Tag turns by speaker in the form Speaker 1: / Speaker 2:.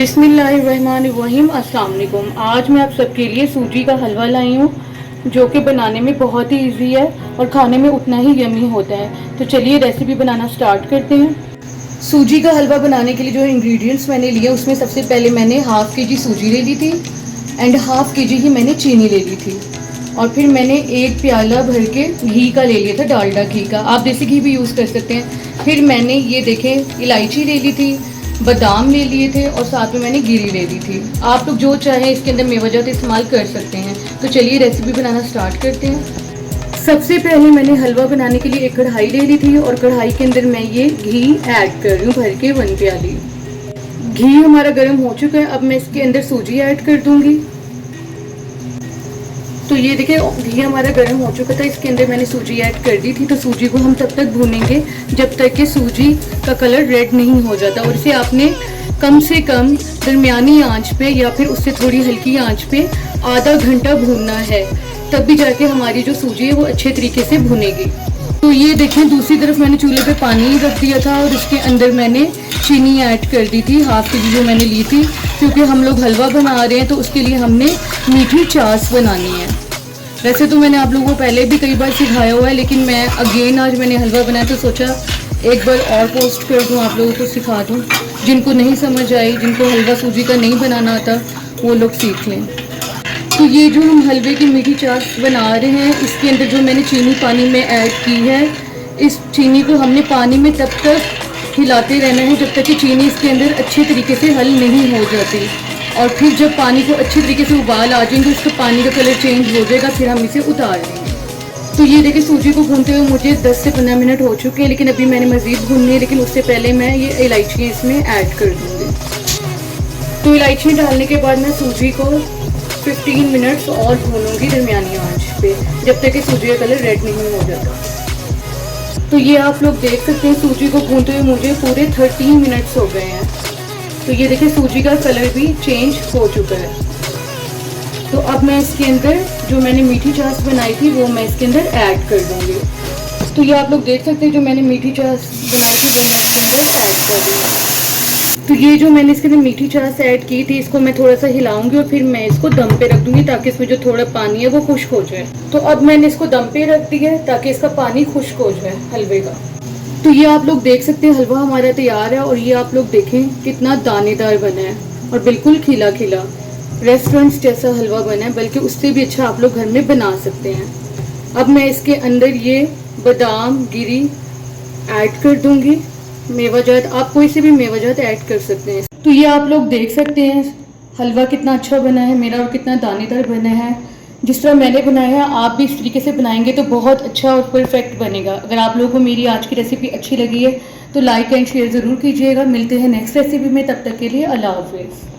Speaker 1: बिस्मिल्लाहिर्रहमानिर्रहीम। अस्सलाम वालेकुम। आज मैं आप सबके लिए सूजी का हलवा लाई हूँ जो कि बनाने में बहुत ही इजी है और खाने में उतना ही यमी होता है। तो चलिए रेसिपी बनाना स्टार्ट करते हैं। सूजी का हलवा बनाने के लिए जो इंग्रेडिएंट्स मैंने लिए उसमें सबसे पहले मैंने हाफ़ के जी सूजी ले ली थी एंड हाफ़ के जी ही मैंने चीनी ले ली थी। और फिर मैंने एक प्याला भर के घी का ले लिया था, डालडा घी का। आप देसी घी भी यूज़ कर सकते हैं। फिर मैंने ये देखें इलायची ले ली थी, बादाम ले लिए थे और साथ में मैंने गिरी ले ली थी। आप लोग जो चाहें इसके अंदर मेवाजात इस्तेमाल कर सकते हैं। तो चलिए रेसिपी बनाना स्टार्ट करते हैं। सबसे पहले मैंने हलवा बनाने के लिए एक कढ़ाई ले ली थी और कढ़ाई के अंदर मैं ये घी ऐड कर रही हूँ भर के 1 प्याली। घी हमारा गर्म हो चुका है। अब मैं इसके अंदर सूजी ऐड कर दूंगी। तो ये देखिए घी हमारा गर्म हो चुका था, इसके अंदर मैंने सूजी ऐड कर दी थी। तो सूजी को हम तब तक भूनेंगे जब तक कि सूजी का कलर रेड नहीं हो जाता। और इसे आपने कम से कम दरमियानी आंच पे या फिर उससे थोड़ी हल्की आंच पे आधा घंटा भूनना है, तब भी जाके हमारी जो सूजी है वो अच्छे तरीके से भुनेगी। तो ये देखें दूसरी तरफ मैंने चूल्हे पे पानी रख दिया था और इसके अंदर मैंने चीनी ऐड कर दी थी, हाफ़ के जी जो मैंने ली थी। क्योंकि हम लोग हलवा बना रहे हैं तो उसके लिए हमने मीठी चास बनानी है। वैसे तो मैंने आप लोगों को पहले भी कई बार सिखाया हुआ है, लेकिन मैं अगेन आज मैंने हलवा बनाया तो सोचा एक बार और पोस्ट कर दूं, आप लोगों को सिखा दूं। जिनको नहीं समझ आई, जिनको हलवा सूजी का नहीं बनाना आता, वो लोग सीख लें। तो ये जो हम हलवे की मीठी चास बना रहे हैं, इसके अंदर जो मैंने चीनी पानी में ऐड की है, इस चीनी को हमने पानी में तब तक हिलाते रहना है जब तक कि चीनी इसके अंदर अच्छे तरीके से हल नहीं हो जाती। और फिर जब पानी को अच्छी तरीके से उबाल आ जाएंगे, उसका पानी का कलर चेंज हो जाएगा, फिर हम इसे उतार लेंगे। तो ये देखिए सूजी को भूनते हुए मुझे 10 से 15 मिनट हो चुके हैं, लेकिन अभी मैंने मज़ीद भूननी है। लेकिन उससे पहले मैं ये इलायची इसमें ऐड कर दूँगी। तो इलायची डालने के बाद मैं सूजी को 15 मिनट्स और भूनूंगी दरमियानी आंच पे, जब तक कि सूजी का कलर रेड नहीं हो जाता। तो ये आप लोग देख सकते हैं सूजी को भूनते हुए मुझे पूरे 30 मिनट्स हो गए हैं। तो ये देखिए सूजी का कलर भी चेंज हो चुका है। तो अब मैं इसके अंदर जो मैंने मीठी चास बनाई थी वो मैं इसके अंदर ऐड कर दूंगी। तो ये आप लोग देख सकते हैं जो मैंने मीठी चास बनाई थी वो मैं इसके अंदर ऐड कर दूँगी। तो ये जो मैंने इसके अंदर मीठी चास ऐड की थी, इसको मैं थोड़ा सा हिलाऊंगी और फिर मैं इसको दम पे रख दूंगी ताकि इसमें जो थोड़ा पानी है वो खुश्क हो जाए। तो अब मैंने इसको दम पे रख दिया है ताकि इसका पानी खुश्क हो जाए हलवे का। तो ये आप लोग देख सकते हैं हलवा हमारा तैयार है। और ये आप लोग देखें कितना दानेदार बना है और बिल्कुल खिला खिला, रेस्टोरेंट्स जैसा हलवा बना है, बल्कि उससे भी अच्छा आप लोग घर में बना सकते हैं। अब मैं इसके अंदर ये बादाम गिरी ऐड कर दूंगी। मेवाजात आप कोई से भी मेवाजात ऐड कर सकते हैं। तो ये आप लोग देख सकते हैं हलवा कितना अच्छा बना है मेरा और कितना दानेदार बना है। जिस तरह मैंने बनाया है आप भी इस तरीके से बनाएंगे तो बहुत अच्छा और परफेक्ट बनेगा। अगर आप लोगों को मेरी आज की रेसिपी अच्छी लगी है तो लाइक एंड शेयर ज़रूर कीजिएगा। मिलते हैं नेक्स्ट रेसिपी में, तब तक के लिए अल्लाह हाफिज़।